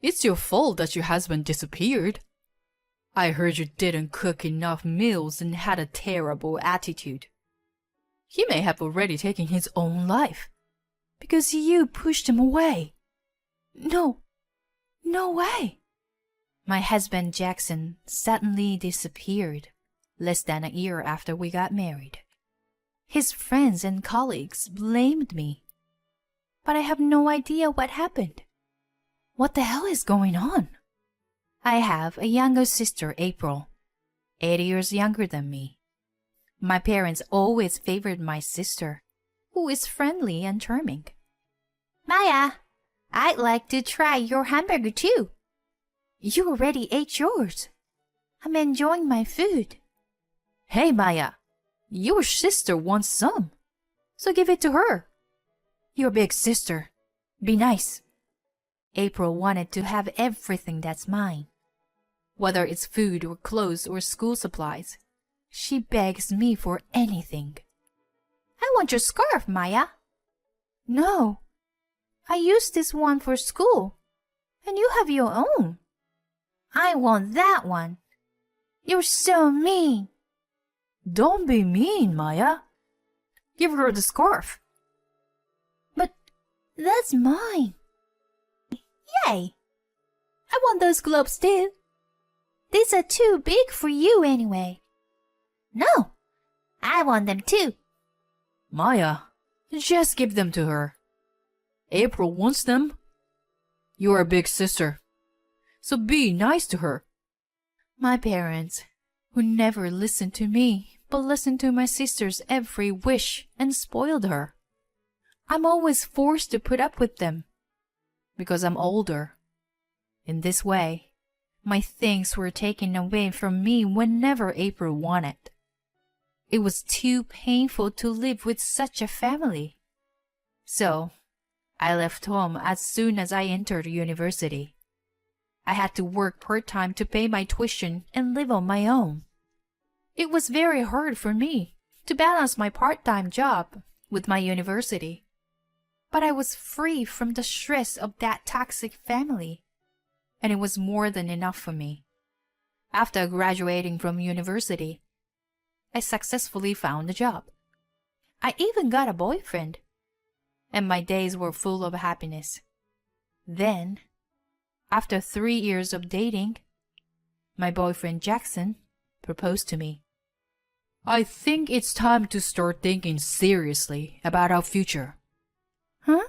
It's your fault that your husband disappeared. I heard you didn't cook enough meals and had a terrible attitude. He may have already taken his own life because you pushed him away. No, no way. My husband Jackson suddenly disappeared less than a year after we got married. His friends and colleagues blamed me, but I have no idea what happened. What the hell is going on? I have a younger sister, April, 8 years younger than me. My parents always favored my sister, who is friendly and charming. Maya, I'd like to try your hamburger too. You already ate yours. I'm enjoying my food. Hey, Maya, your sister wants some, so give it to her. Your big sister. Be nice. April wanted to have everything that's mine. Whether it's food or clothes or school supplies, she begs me for anything. I want your scarf, Maya. No, I used this one for school, and you have your own. I want that one. You're so mean. Don't be mean, Maya. Give her the scarf. But that's mine. Yay! I want those gloves too. These are too big for you anyway. No, I want them too. Maya, just give them to her. April wants them. You're a big sister, so be nice to her. My parents, who never listened to me, but listened to my sister's every wish and spoiled her. I'm always forced to put up with them, because I'm older. In this way, my things were taken away from me whenever April wanted. It was too painful to live with such a family. So, I left home as soon as I entered university. I had to work part-time to pay my tuition and live on my own. It was very hard for me to balance my part-time job with my university. But I was free from the stress of that toxic family, and it was more than enough for me. After graduating from university, I successfully found a job. I even got a boyfriend, and my days were full of happiness. Then, after 3 years of dating, my boyfriend Jackson proposed to me. I think it's time to start thinking seriously about our future. Huh?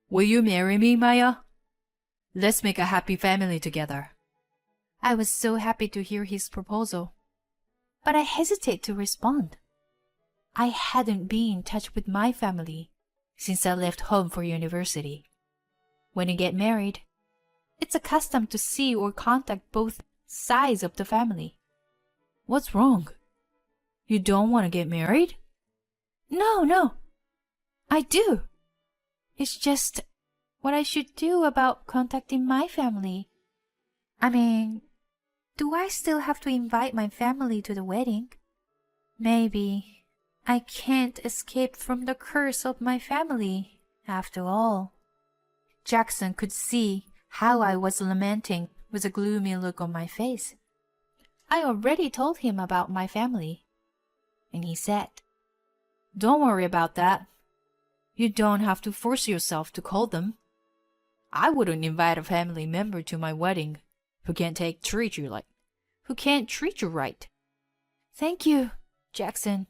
Will you marry me, Maya? Let's make a happy family together. I was so happy to hear his proposal, but I hesitate to respond. I hadn't been in touch with my family since I left home for university. When you get married, it's a custom to see or contact both sides of the family. What's wrong? You don't want to get married? No. I do. It's just what I should do about contacting my family. I mean, do I still have to invite my family to the wedding? Maybe I can't escape from the curse of my family, after all. Jackson could see how I was lamenting with a gloomy look on my face. I already told him about my family, and he said, "Don't worry about that. You don't have to force yourself to call them. I wouldn't invite a family member to my wedding who can't treat you right. Thank you, Jackson.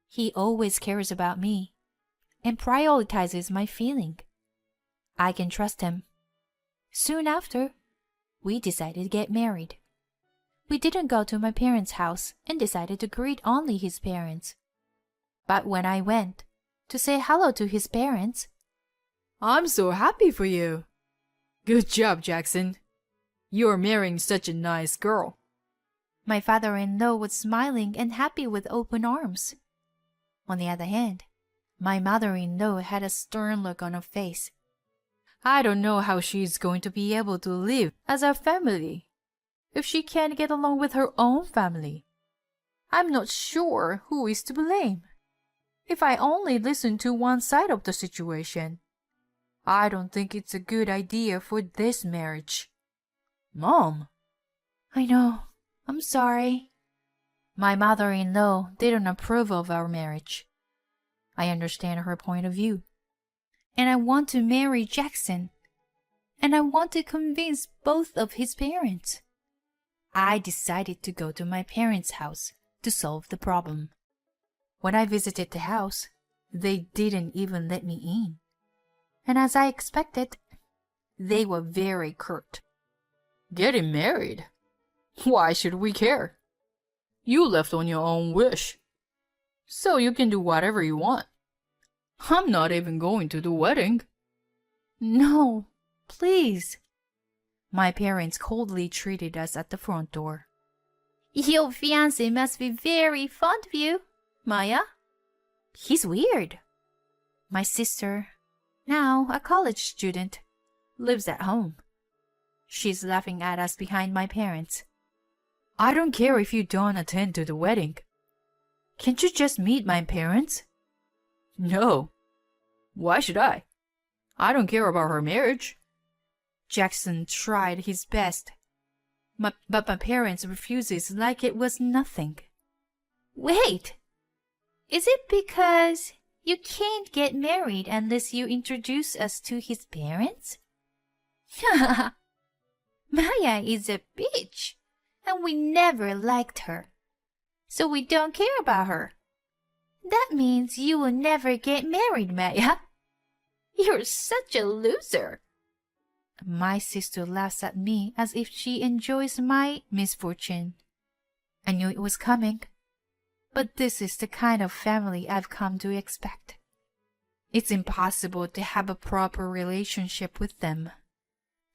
He always cares about me and prioritizes my feeling. I can trust him. Soon after, we decided to get married. We didn't go to my parents' house and decided to greet only his parents. But when I went to say hello to his parents, I'm so happy for you. Good job, Jackson. You're marrying such a nice girl. My father-in-law was smiling and happy with open arms. On the other hand, my mother-in-law had a stern look on her face. I don't know how she's going to be able to live as a family if she can't get along with her own family. I'm not sure who is to blame. If I only listen to one side of the situation, I don't think it's a good idea for this marriage. Mom. I know. I'm sorry. My mother-in-law didn't approve of our marriage. I understand her point of view. And I want to marry Jackson. And I want to convince both of his parents. I decided to go to my parents' house to solve the problem. When I visited the house, they didn't even let me in. And as I expected, they were very curt. Getting married? Why should we care? You left on your own wish. So you can do whatever you want. I'm not even going to the wedding. No, please. My parents coldly treated us at the front door. Your fiancé must be very fond of you, Maya. He's weird. My sister, now a college student, lives at home. She's laughing at us behind my parents. I don't care if you don't attend to the wedding. Can't you just meet my parents? No. Why should I? I don't care about her marriage. Jackson tried his best, but my parents refuses like it was nothing. Wait! Is it because you can't get married unless you introduce us to his parents? Maya is a bitch, and we never liked her, so we don't care about her. That means you will never get married, Maya. You're such a loser. My sister laughs at me as if she enjoys my misfortune. I knew it was coming, but this is the kind of family I've come to expect. It's impossible to have a proper relationship with them.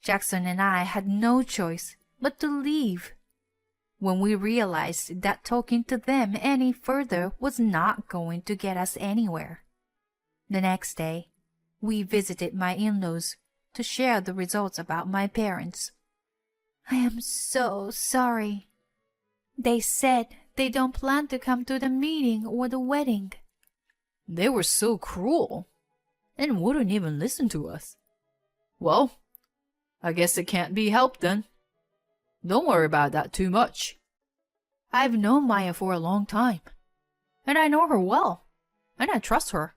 Jackson and I had no choice but to leave. When we realized that talking to them any further was not going to get us anywhere. The next day, we visited my in-laws to share the results about my parents. I am so sorry. They said they don't plan to come to the meeting or the wedding. They were so cruel and wouldn't even listen to us. Well, I guess it can't be helped then. Don't worry about that too much. I've known Maya for a long time, and I know her well, and I trust her.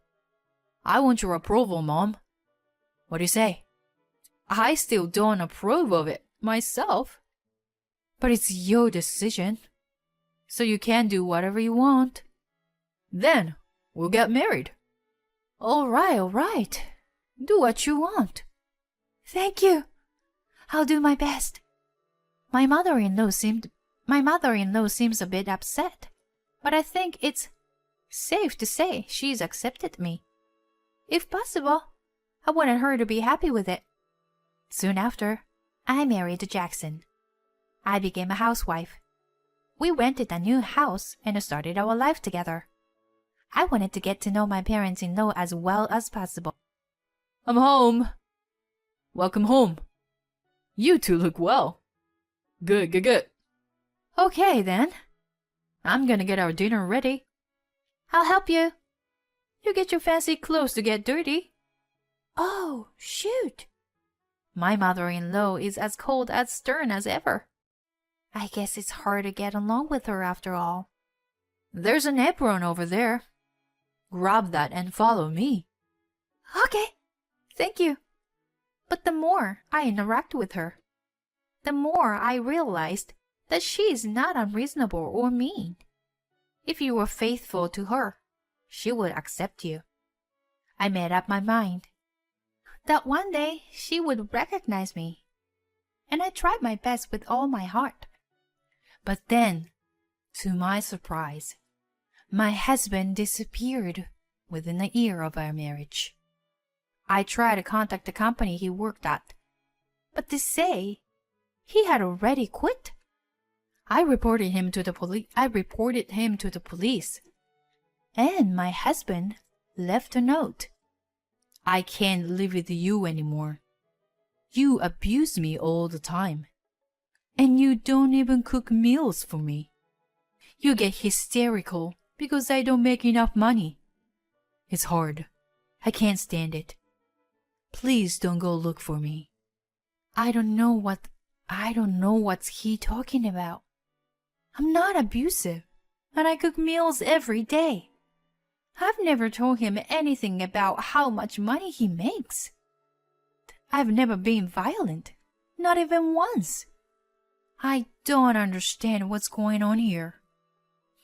I want your approval, Mom. What do you say? I still don't approve of it myself, but it's your decision, so you can do whatever you want. Then we'll get married. All right. Do what you want. Thank you. I'll do my best. My mother-in-law seems a bit upset, but I think it's safe to say she's accepted me. If possible, I wanted her to be happy with it. Soon after, I married Jackson. I became a housewife. We rented a new house and started our life together. I wanted to get to know my parents-in-law as well as possible. I'm home. Welcome home. You two look well. Good. Okay, then. I'm gonna get our dinner ready. I'll help you. You get your fancy clothes to get dirty. Oh, shoot. My mother-in-law is as cold as stern as ever. I guess it's hard to get along with her after all. There's an apron over there. Grab that and follow me. Okay, thank you. But the more I interact with her, the more I realized that she is not unreasonable or mean. If you were faithful to her, she would accept you. I made up my mind that one day she would recognize me, and I tried my best with all my heart. But then, to my surprise, my husband disappeared within a year of our marriage. I tried to contact the company he worked at, but they say he had already quit. I reported him to the police, and my husband left a note. I can't live with you anymore. You abuse me all the time, and you don't even cook meals for me. You get hysterical because I don't make enough money. It's hard. I can't stand it. Please don't go look for me. I don't know what's he talking about. I'm not abusive, and I cook meals every day. I've never told him anything about how much money he makes. I've never been violent, not even once. I don't understand what's going on here.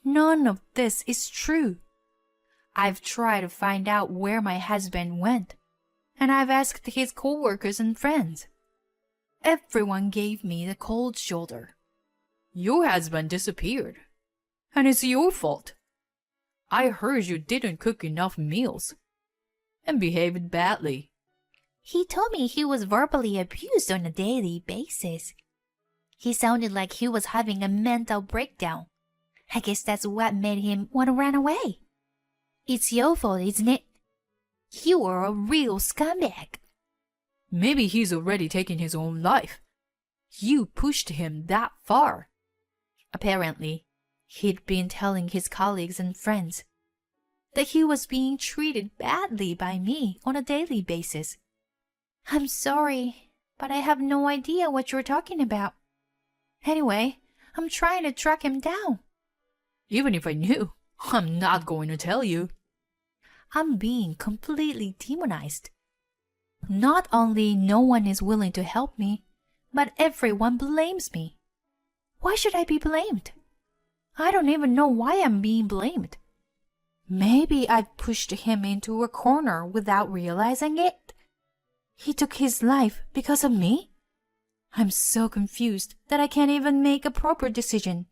None of this is true. I've tried to find out where my husband went, and I've asked his co-workers and friends. Everyone gave me the cold shoulder. Your husband disappeared, and it's your fault. I heard you didn't cook enough meals and behaved badly. He told me he was verbally abused on a daily basis. He sounded like he was having a mental breakdown. I guess that's what made him want to run away. It's your fault, isn't it? You are a real scumbag. Maybe he's already taken his own life. You pushed him that far. Apparently, he'd been telling his colleagues and friends that he was being treated badly by me on a daily basis. I'm sorry, but I have no idea what you're talking about. Anyway, I'm trying to track him down. Even if I knew, I'm not going to tell you. I'm being completely demonized. Not only no one is willing to help me, but everyone blames me. Why should I be blamed? I don't even know why I'm being blamed. Maybe I pushed him into a corner without realizing it. He took his life because of me? I'm so confused that I can't even make a proper decision.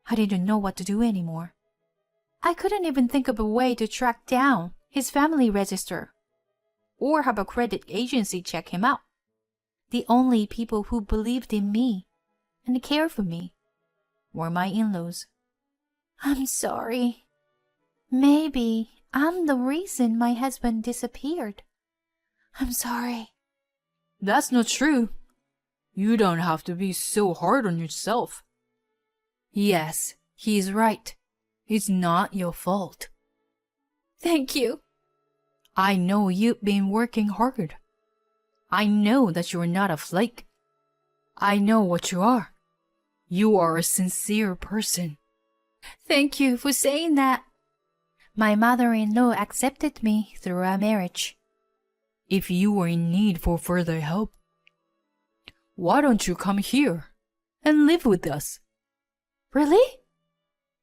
I didn't know what to do anymore. I couldn't even think of a way to track down his family register or have a credit agency check him out. The only people who believed in me and cared for me were my in-laws. I'm sorry. Maybe I'm the reason my husband disappeared. I'm sorry. That's not true. You don't have to be so hard on yourself. Yes, he's right. It's not your fault. Thank you. I know you've been working hard. I know that you're not a flake. I know what you are. You are a sincere person. Thank you for saying that. My mother-in-law accepted me through our marriage. If you were in need for further help, why don't you come here and live with us? Really?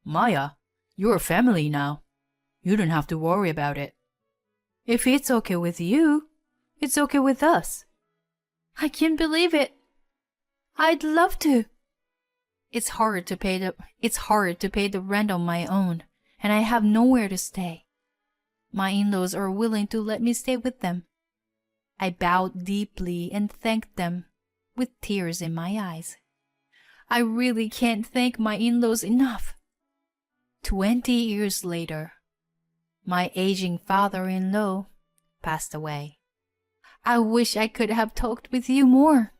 Maya, you're family now. You don't have to worry about it. If it's okay with you, it's okay with us. I can't believe it. I'd love to. It's hard to pay the rent on my own, and I have nowhere to stay. My in-laws are willing to let me stay with them. I bowed deeply and thanked them with tears in my eyes. I really can't thank my in-laws enough. 20 years later, my aging father-in-law passed away. I wish I could have talked with you more.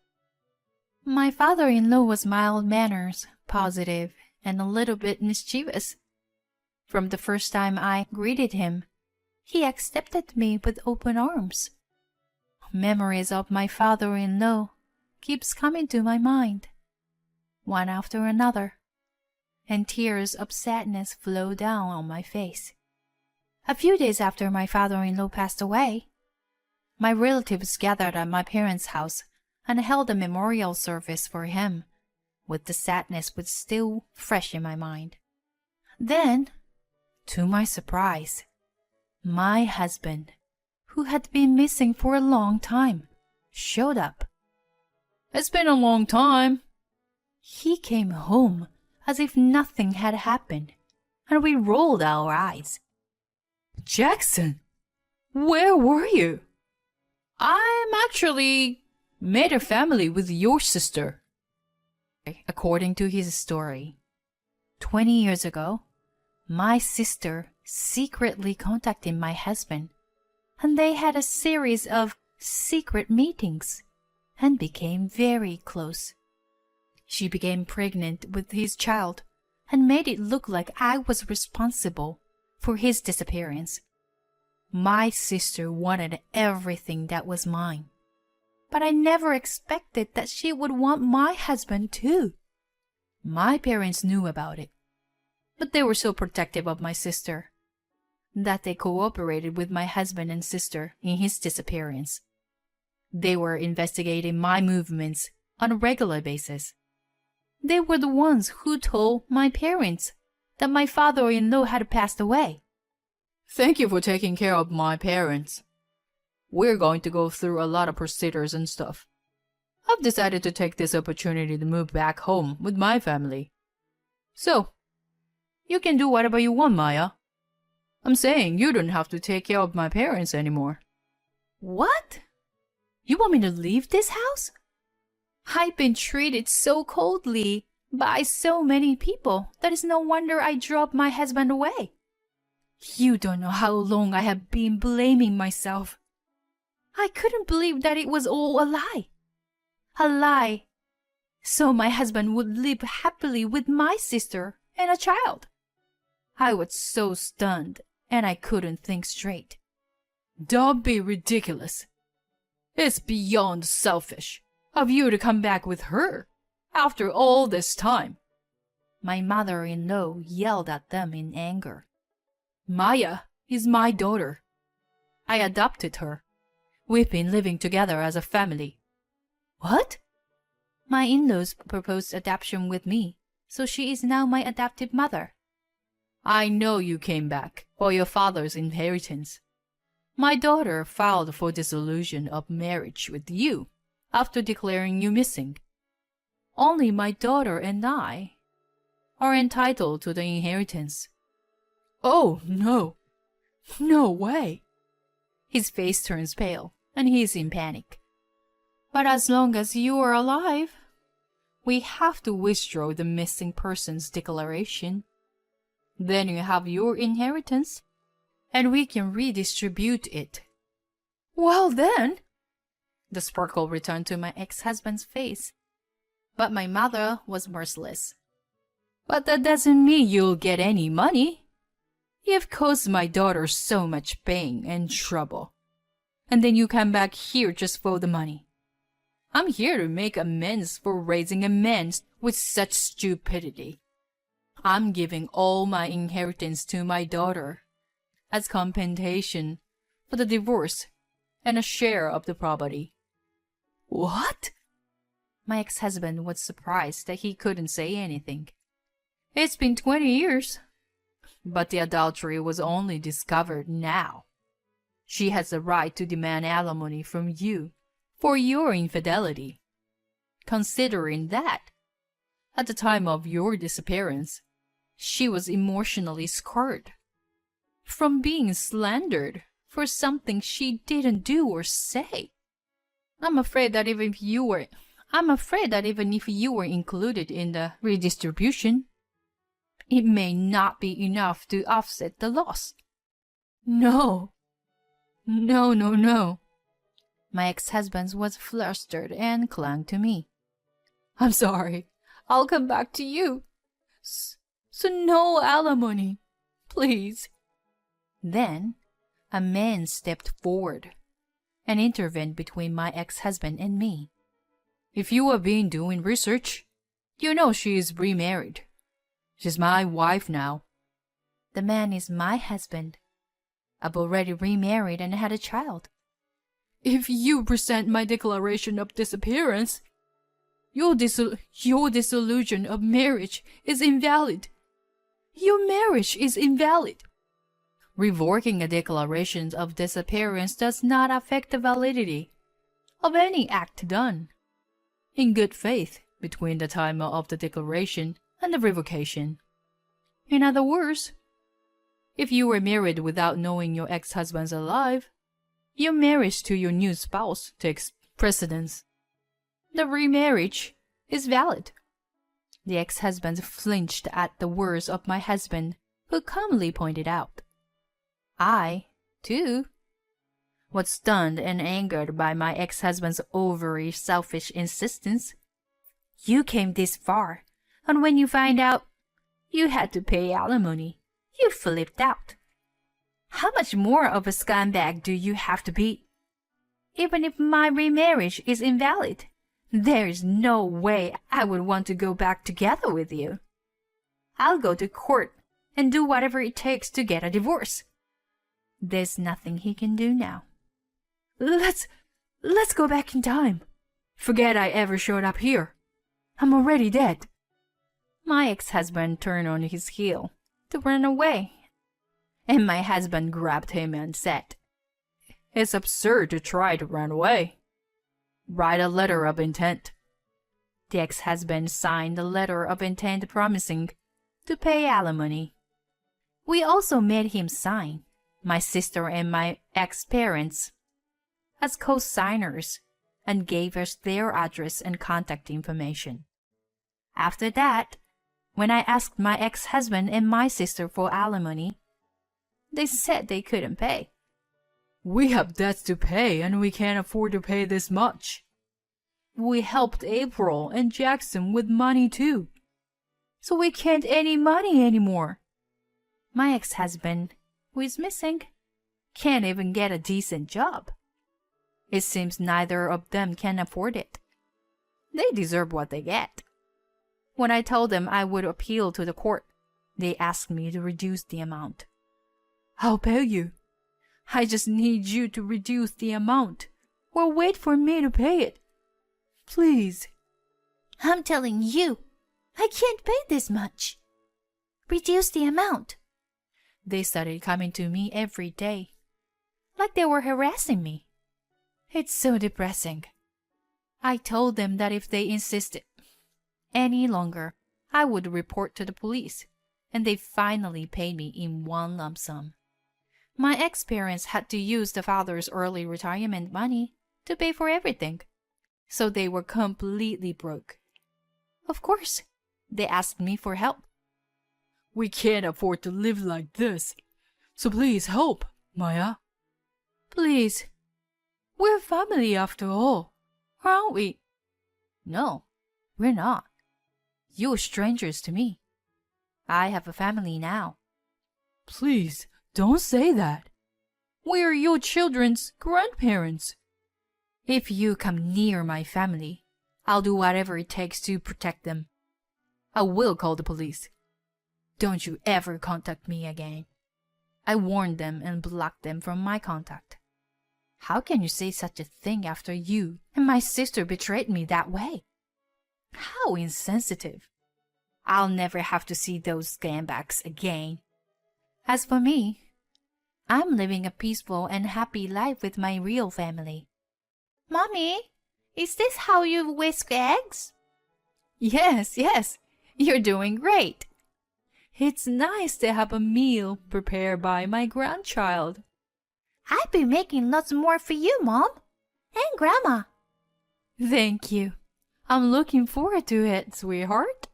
My father-in-law was mild-mannered, positive, and a little bit mischievous. From the first time I greeted him, he accepted me with open arms. Memories of my father-in-law keeps coming to my mind, one after another, and tears of sadness flow down on my face. A few days after my father-in-law passed away, my relatives gathered at my parents' house and held a memorial service for him, with the sadness still fresh in my mind. Then, to my surprise, my husband, who had been missing for a long time, showed up. It's been a long time. He came home as if nothing had happened, and we rolled our eyes. Jackson, where were you? I'm actually made a family with your sister. According to his story, 20 years ago, my sister secretly contacted my husband, and they had a series of secret meetings and became very close. She became pregnant with his child and made it look like I was responsible for his disappearance. My sister wanted everything that was mine. But I never expected that she would want my husband too. My parents knew about it, but they were so protective of my sister that they cooperated with my husband and sister in his disappearance. They were investigating my movements on a regular basis. They were the ones who told my parents that my father-in-law had passed away. Thank you for taking care of my parents. We're going to go through a lot of procedures and stuff. I've decided to take this opportunity to move back home with my family. So, you can do whatever you want, Maya. I'm saying you don't have to take care of my parents anymore. What? You want me to leave this house? I've been treated so coldly by so many people that it's no wonder I dropped my husband away. You don't know how long I have been blaming myself. I couldn't believe that it was all a lie. A lie. So my husband would live happily with my sister and a child. I was so stunned and I couldn't think straight. Don't be ridiculous. It's beyond selfish of you to come back with her after all this time. My mother-in-law yelled at them in anger. Maya is my daughter. I adopted her. We've been living together as a family. What? My in-laws proposed adoption with me, so she is now my adoptive mother. I know you came back for your father's inheritance. My daughter filed for dissolution of marriage with you after declaring you missing. Only my daughter and I are entitled to the inheritance. Oh, no. No way. His face turns pale, and he is in panic. But as long as you are alive, we have to withdraw the missing persons declaration. Then you have your inheritance, and we can redistribute it. Well then, the sparkle returned to my ex-husband's face. But my mother was merciless. But that doesn't mean you'll get any money. You've caused my daughter so much pain and trouble. And then you come back here just for the money. I'm here to make amends for raising a man with such stupidity. I'm giving all my inheritance to my daughter as compensation for the divorce and a share of the property. What? My ex-husband was surprised that he couldn't say anything. It's been 20 years. But the adultery was only discovered now. She has the right to demand alimony from you for your infidelity. Considering that, at the time of your disappearance, she was emotionally scarred from being slandered for something she didn't do or say. I'm afraid that even if you were included in the redistribution, it may not be enough to offset the loss. No. No. My ex-husband was flustered and clung to me. I'm sorry. I'll come back to you. So no alimony, please. Then a man stepped forward and intervened between my ex-husband and me. If you have been doing research, you know she is remarried. She's my wife now. The man is my husband. I've already remarried and had a child. If you present my declaration of disappearance, your dissolution of marriage is invalid. Your marriage is invalid. Revoking a declaration of disappearance does not affect the validity of any act done in good faith between the time of the declaration and the revocation. In other words, if you were married without knowing your ex-husband's alive, your marriage to your new spouse takes precedence. The remarriage is valid. The ex-husband flinched at the words of my husband, who calmly pointed out. I, too, was stunned and angered by my ex-husband's overly selfish insistence. You came this far, and when you find out you had to pay alimony, you flipped out. How much more of a scumbag do you have to be? Even if my remarriage is invalid, there is no way I would want to go back together with you. I'll go to court and do whatever it takes to get a divorce. There's nothing he can do now. Let's go back in time. Forget I ever showed up here. I'm already dead. My ex-husband turned on his heel to run away, and my husband grabbed him and said, "It's absurd to try to run away. Write a letter of intent." The ex-husband signed a letter of intent promising to pay alimony. We also made him sign, my sister and my ex-parents, as co-signers, and gave us their address and contact information. After that, when I asked my ex-husband and my sister for alimony, they said they couldn't pay. "We have debts to pay and we can't afford to pay this much. We helped April and Jackson with money too, so we can't any money anymore." My ex-husband, who is missing, can't even get a decent job. It seems neither of them can afford it. They deserve what they get. When I told them I would appeal to the court, they asked me to reduce the amount. "I'll pay you. I just need you to reduce the amount, or wait for me to pay it. Please." I'm telling you, I can't pay this much. Reduce the amount. They started coming to me every day, like they were harassing me. It's so depressing. I told them that if they insisted any longer, I would report to the police, and they finally paid me in one lump sum. My ex-parents had to use the father's early retirement money to pay for everything, so they were completely broke. Of course, they asked me for help. "We can't afford to live like this, so please help, Maya." Please. We're family after all, aren't we? No, we're not. You're strangers to me. I have a family now. Please, don't say that. We're your children's grandparents. If you come near my family, I'll do whatever it takes to protect them. I will call the police. Don't you ever contact me again. I warned them and blocked them from my contact. How can you say such a thing after you and my sister betrayed me that way? How insensitive. I'll never have to see those scumbags again. As for me, I'm living a peaceful and happy life with my real family. Mommy, is this how you whisk eggs? Yes, you're doing great. It's nice to have a meal prepared by my grandchild. I'll be making lots more for you, Mom, and Grandma. Thank you. I'm looking forward to it, sweetheart.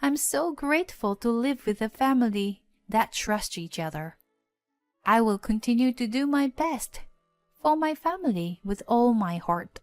I'm so grateful to live with a family that trusts each other. I will continue to do my best for my family with all my heart.